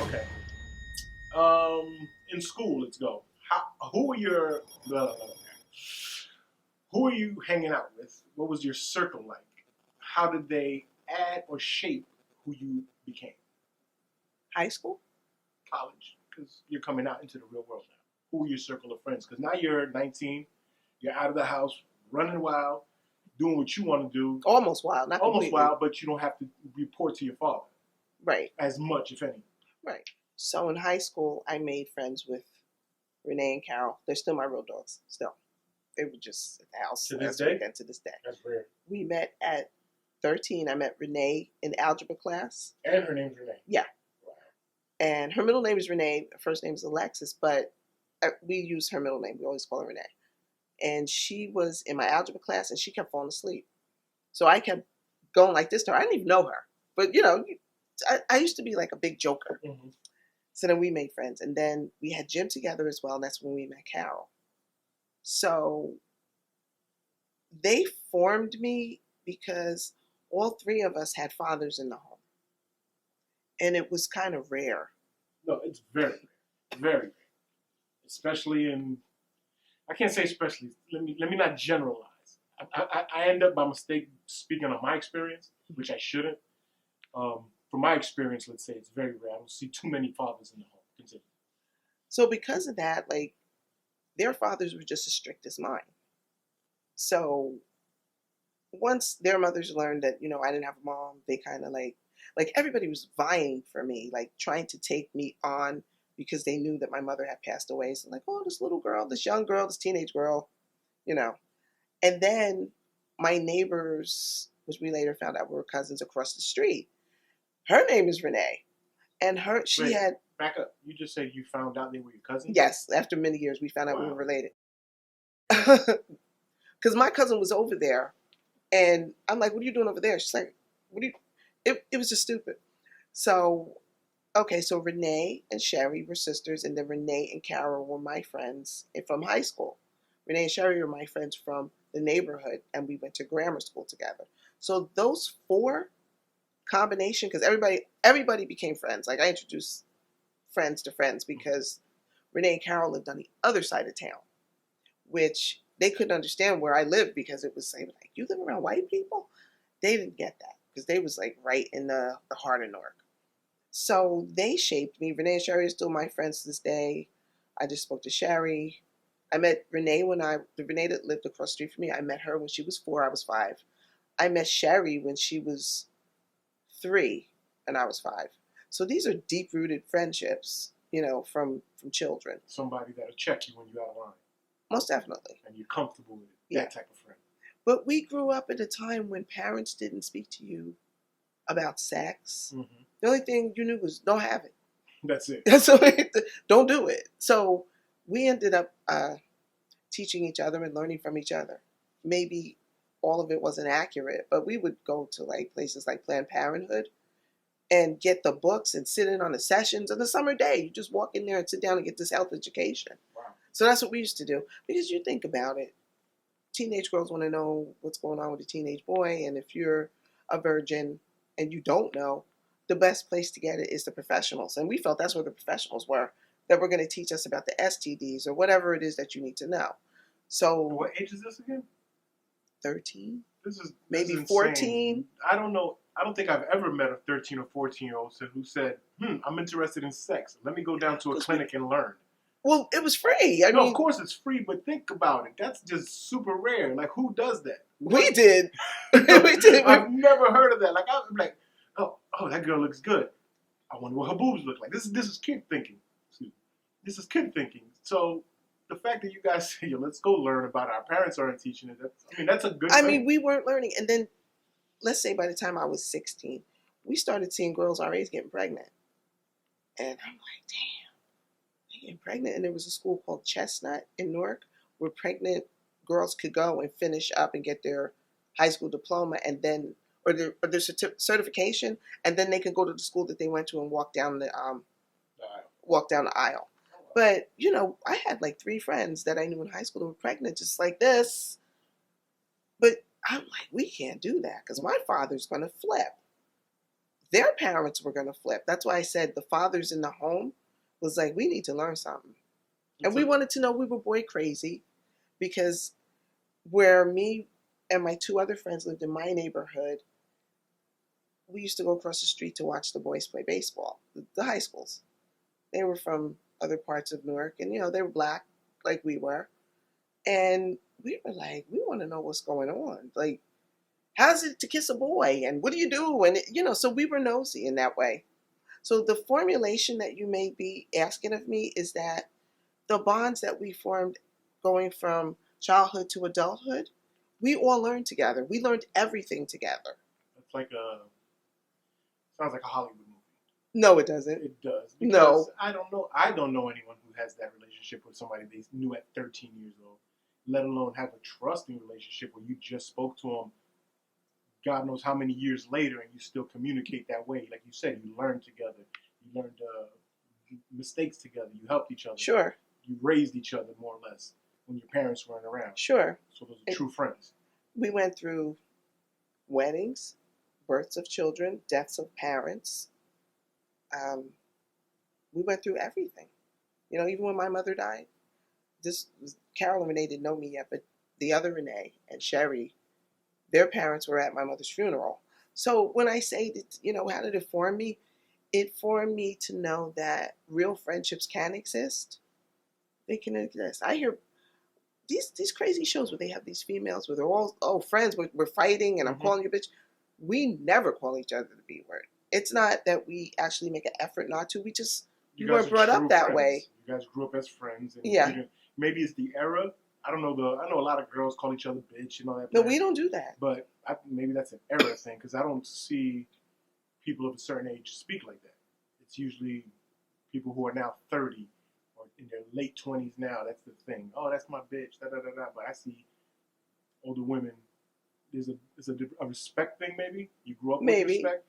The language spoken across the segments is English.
Okay. In school, let's go. Who are your who are you hanging out with? What was your circle like? How did they add or shape who you became? High school? College, because you're coming out into the real world now. Who are your circle of friends? Because now you're 19, you're out of the house, running wild, doing what you want to do. Almost wild, not Almost completely. wild, but you don't have to report to your father. Right. As much, if any. Right. So in high school, I made friends with Renee and Carol. They're still my real dogs. Still, they were just at the house to this day. Weekend, to this day. That's rare. We met at 13. I met Renee in algebra class. And her name's Renee. Yeah. Wow. And her middle name is Renee. Her first name is Alexis, but we use her middle name. We always call her Renee. And she was in my algebra class, and she kept falling asleep. So I kept going like this to her. I didn't even know her, but I used to be like a big joker. Mm-hmm. So then we made friends, and then we had gym together as well, and that's when we met Carol. So they formed me because all three of us had fathers in the home, and it was kind of rare. No, it's very rare, very rare, especially in. I can't say especially. Let me not generalize. I end up by mistake speaking on my experience, which I shouldn't. From my experience, let's say it's very rare. I don't see too many fathers in the home. Continue. So because of that, like, their fathers were just as strict as mine. So once their mothers learned that, I didn't have a mom, they kind of like everybody was vying for me, like trying to take me on because they knew that my mother had passed away. So like, oh, this little girl, this young girl, this teenage girl, And then my neighbors, which we later found out were cousins across the street, her name is Renee. And she had... Back up. You just said you found out they were your cousins? Yes. After many years, we found out we were related. Because my cousin was over there. And I'm like, what are you doing over there? She's like, what are you... It was just stupid. So, okay, so Renee and Sherry were sisters. And then Renee and Carol were my friends from high school. Renee and Sherry were my friends from the neighborhood. And we went to grammar school together. So those four combination, because everybody became friends. Like, I introduced friends to friends because Renee and Carol lived on the other side of town, which they couldn't understand where I lived because it was like, you live around white people? They didn't get that because they was like right in the heart of Newark. So they shaped me. Renee and Sherry are still my friends to this day. I just spoke to Sherry. I met Renee the Renee that lived across the street from me, I met her when she was 4, I was 5. I met Sherry when she was 3 and I was 5. So these are deep-rooted friendships, from children. Somebody that'll check you when you're out of line. Most definitely. And you're comfortable with that type of friend. But we grew up at a time when parents didn't speak to you about sex. Mm-hmm. The only thing you knew was don't have it. That's it. So don't do it. So we ended up teaching each other and learning from each other. Maybe all of it wasn't accurate, but we would go to like places like Planned Parenthood and get the books and sit in on the sessions on the summer day. You just walk in there and sit down and get this health education. Wow. So that's what we used to do. Because you think about it, teenage girls want to know what's going on with a teenage boy, and if you're a virgin and you don't know, the best place to get it is the professionals. And we felt that's where the professionals were, that were going to teach us about the STDs or whatever it is that you need to know. So what age is this again? 13? This is maybe 14. I don't know. I don't think I've ever met a 13 or 14-year-old who said, I'm interested in sex. Let me go down to a clinic and learn. Well, it was free. I mean, of course it's free, but think about it. That's just super rare. Like, who does that? We did. We did. I've never heard of that. Like, I'm like, oh, that girl looks good. I wonder what her boobs look like. This is kid thinking. This is kid thinking. So the fact that you guys say, let's go learn about it. Our parents aren't teaching it. That's a good thing. I mean, we weren't learning. And then, let's say by the time I was 16, we started seeing girls our age getting pregnant. And I'm like, damn, they're getting pregnant. And there was a school called Chestnut in Newark where pregnant girls could go and finish up and get their high school diploma and then, or their certification, and then they could go to the school that they went to and walk down the aisle. But, I had like 3 friends that I knew in high school that were pregnant just like this. But I'm like, we can't do that because my father's going to flip. their parents were going to flip. That's why I said the fathers in the home was like, we need to learn something. And we wanted to know we were boy crazy because where me and my two other friends lived in my neighborhood, we used to go across the street to watch the boys play baseball, the high schools. They were from other parts of Newark, and they were black like we were. And we were like, we want to know what's going on. Like, how's it to kiss a boy? And what do you do? And, so we were nosy in that way. So the formulation that you may be asking of me is that the bonds that we formed going from childhood to adulthood, we all learned together. We learned everything together. It's like sounds like a Hollywood movie. No, it doesn't. It does. Because No. I don't know anyone who has that relationship with somebody they knew at 13 years old, let alone have a trusting relationship where you just spoke to them God knows how many years later and you still communicate that way. Like you said, you learned together. You learned mistakes together. You helped each other. Sure. You raised each other more or less when your parents weren't around. Sure. So those are true friends. We went through weddings, births of children, deaths of parents. We went through everything. Even when my mother died, Carol and Renee didn't know me yet, but the other Renee and Sherry, their parents were at my mother's funeral. So when I say that, how did it form me? It formed me to know that real friendships can exist. They can exist. I hear these crazy shows where they have these females where they're all friends, we're fighting and I'm calling you bitch. We never call each other the B word. It's not that we actually make an effort not to. We weren't brought up that way. You guys grew up as friends. And yeah. Maybe it's the era. I don't know. I know a lot of girls call each other bitch and all that. No, we don't do that. But maybe that's an era thing because I don't see people of a certain age speak like that. It's usually people who are now 30 or in their late 20s now. That's the thing. Oh, that's my bitch. Da da da da. But I see older women. There's a respect thing. Maybe you grew up with respect.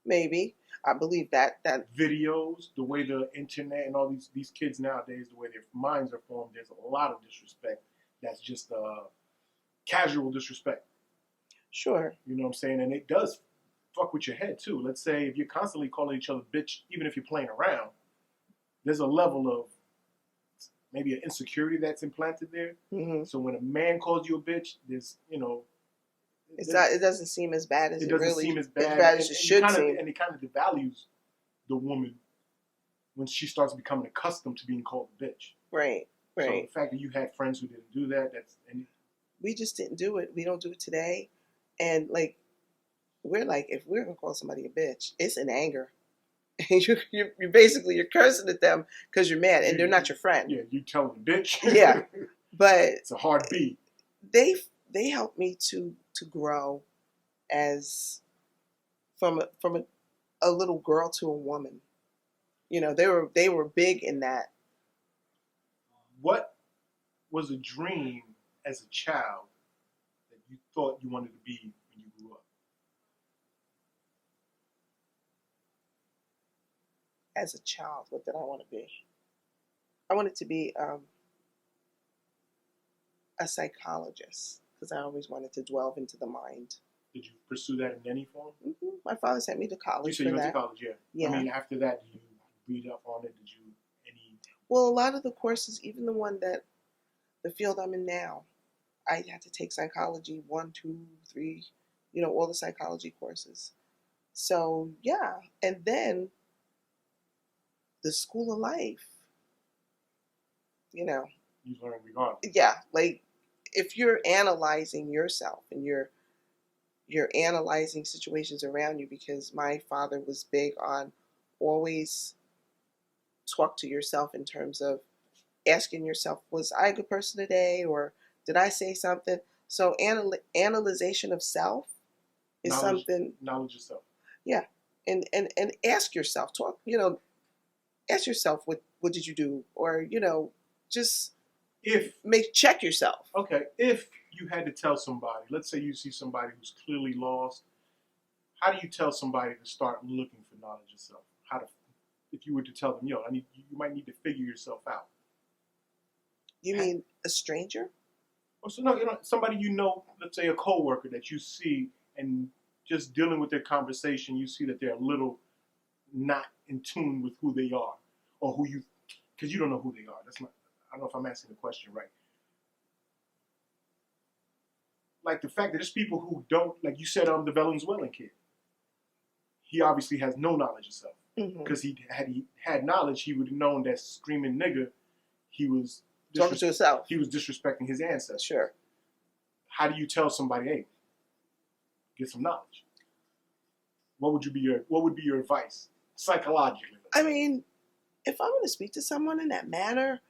Maybe. I believe that videos, the way the internet and all these kids nowadays, the way their minds are formed, there's a lot of disrespect. That's just casual disrespect. Sure. You know what I'm saying? And it does fuck with your head too. Let's say if you're constantly calling each other bitch, even if you're playing around, there's a level of maybe an insecurity that's implanted there. Mm-hmm. So when a man calls you a bitch, there's it doesn't seem as bad as it really doesn't seem as bad as it should seem. And it kind of devalues the woman when she starts becoming accustomed to being called a bitch. Right. So the fact that you had friends who didn't do that, we just didn't do it. We don't do it today. And we're like, if we're gonna call somebody a bitch, it's in anger. you're basically you're cursing at them because you're mad and they're not your friend. Yeah, you tell them bitch. Yeah. But it's a hard beat. They helped me to grow as from a little girl to a woman. They were big in that. What was a dream as a child that you thought you wanted to be when you grew up? As a child, what did I want to be? I wanted to be a psychologist because I always wanted to delve into the mind. Did you pursue that in any form? Mm-hmm. My father sent me to college. You said you went to college, yeah. Yeah. I mean, after that, did you read up on it? Did you any? Well, a lot of the courses, even the field I'm in now, I had to take psychology 1, 2, 3, all the psychology courses. So yeah, and then the school of life. You learn regardless. Yeah, if you're analyzing yourself and you're analyzing situations around you, because my father was big on always talk to yourself in terms of asking yourself, was I a good person today, or did I say something? So analyzation of self is something. Knowledge of self. Yeah, and ask yourself, ask yourself what did you do, or just check yourself. Okay, if you had to tell somebody, let's say you see somebody who's clearly lost, how do you tell somebody to start looking for knowledge of self? If you were to tell them, you might need to figure yourself out. You mean a stranger? So no, somebody let's say a coworker that you see and just dealing with their conversation, you see that they're a little not in tune with who they are or who you, because you don't know who they are. That's not. I don't know if I'm asking the question right. Like the fact that there's people who don't, like you said, the Valenzuelan kid. He obviously has no knowledge of self. Because he had knowledge, he would have known that screaming nigger, he was talking to himself. He was disrespecting his ancestors. Sure. How do you tell somebody, hey, get some knowledge? What would be your advice psychologically? I mean, if I'm going to speak to someone in that manner,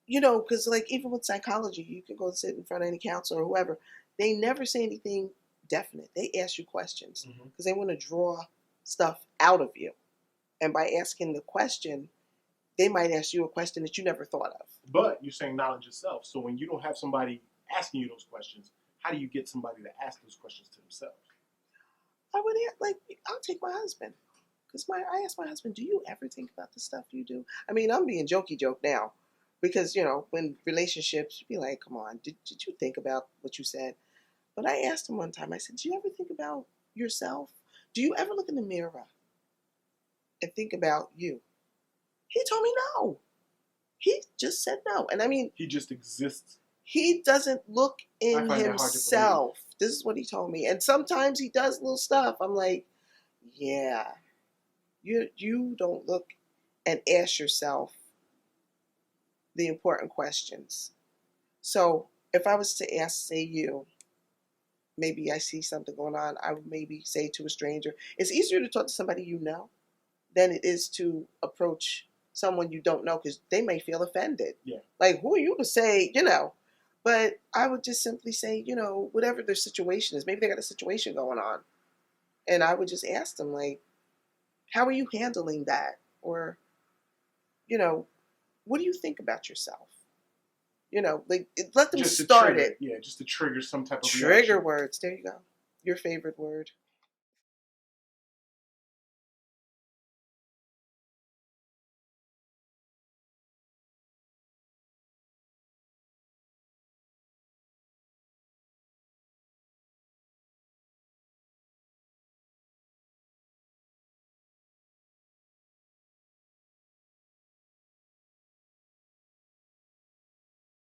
you know, because like even with psychology, you can go sit in front of any counselor or whoever. They never say anything definite. They ask you questions because they want to draw stuff out of you. And by asking the question, they might ask you a question that you never thought of. But you're saying knowledge itself. So when you don't have somebody asking you those questions, how do you get somebody to ask those questions to themselves? I'll take my husband. Because I ask my husband, do you ever think about the stuff you do? I mean, I'm being jokey joke now. Because, you know, when relationships, you'd be like, come on, did you think about what you said? But I asked him one time, I said, do you ever think about yourself? Do you ever look in the mirror and think about you? He told me no. He just said no. And I mean, he just exists. He doesn't look in himself. This is what he told me. And sometimes he does little stuff. I'm like, yeah, you don't look and ask yourself the important questions. So if I was to ask, say you, maybe I see something going on, I would maybe say to a stranger, it's easier to talk to somebody you know than it is to approach someone you don't know because they may feel offended. Yeah. Like, who are you to say, you know? But I would just simply say, you know, whatever their situation is, maybe they got a situation going on. And I would just ask them, like, how are you handling that? Or, you know, what do you think about yourself? You know, like, let them just start it. Yeah, just to trigger some type of trigger reaction. words. There you go. Your favorite word.